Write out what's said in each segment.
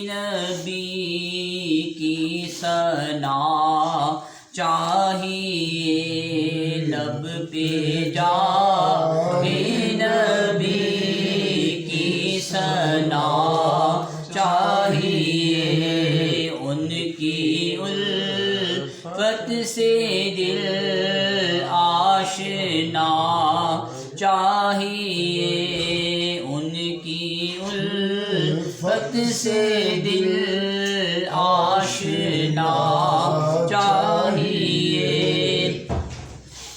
نبی کی ثنا چاہیے لب پہ جاہے نبی کی ثنا چاہیے ان کی الفت سے دل آشنا چاہیے ان کی الفت سے دل آشنا چاہیے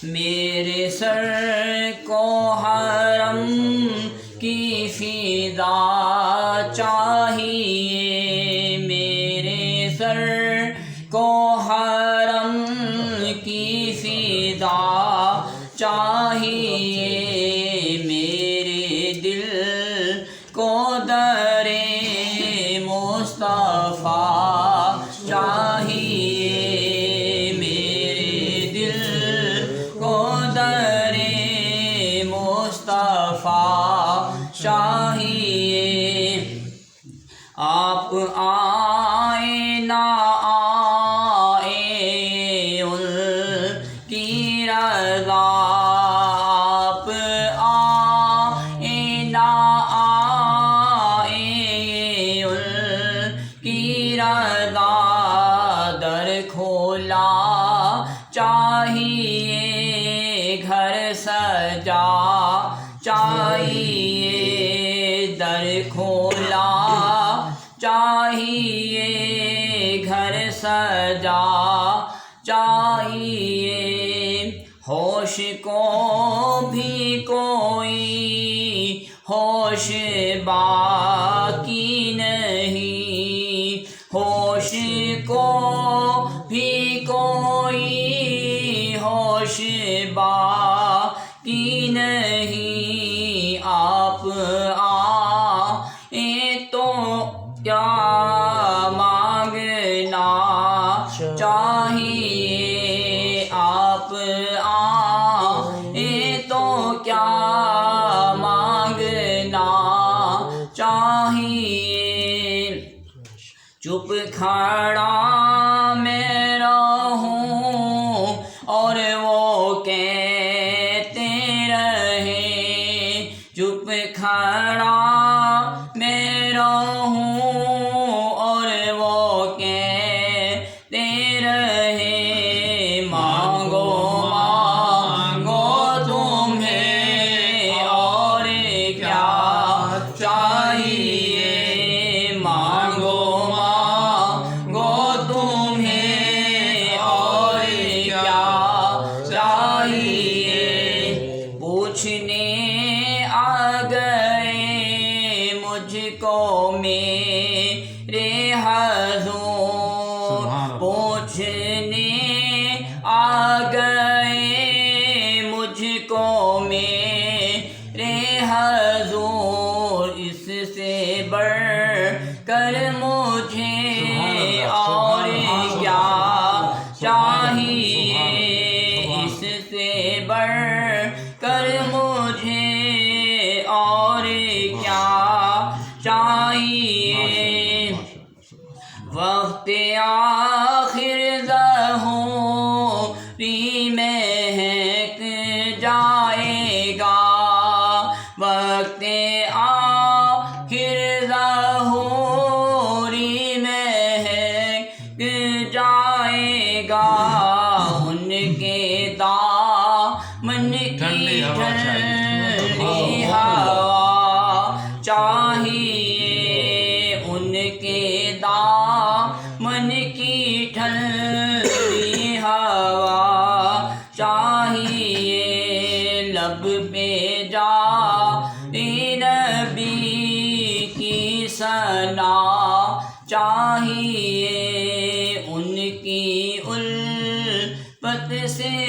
میرے سر کو حرم کی فضا چاہیے میرے سر کو حرم کی فضا چاہیے میرے دل کو در مصطفیٰ چاہیے میرے دل کو در مصطفیٰ چاہیے آپ آئے نہ آئے ان کی رضا آپ آئے نہ آئے ان کی رضا در کھولا چاہیے گھر سجا چاہیے در کھولا چاہیے گھر سجا چاہیے ہوش کو بھی کوئی ہوش باقی نہیں ہوش کو بھی کوئی ہوش باقی نہیں آپ آئے تو کیا مانگنا چاہیے آپ آئے تو کیا مانگنا چاہیے چپ کھڑا میں رہوں اور وہ کہتے رہے چپ کھڑا میں رہوں اور وہ کہتے رہے مانگو مانگو تمہیں اور کیا چاہیے مانگو مانگو تمہیں اور کیا چاہیے پوچھنے آ گئے مجھ کو میرے حضور پوچھنے آ گئے مجھ کو میرے حضور اس سے بڑھ کر مجھے اور کیا چاہیے اس سے بڑھ کر مجھے اور کیا چاہیے وقت آخر ظہوری مہک جائے گا وقت آخر ظہوری مہک جائے گا ان کے دامن کی ٹھنڈی ہوا چاہیے ان کے دامن کی ٹھنڈی ہوا چاہیے لب پہ جاہے نبی کی ثنا چاہیے ان کی الفت سے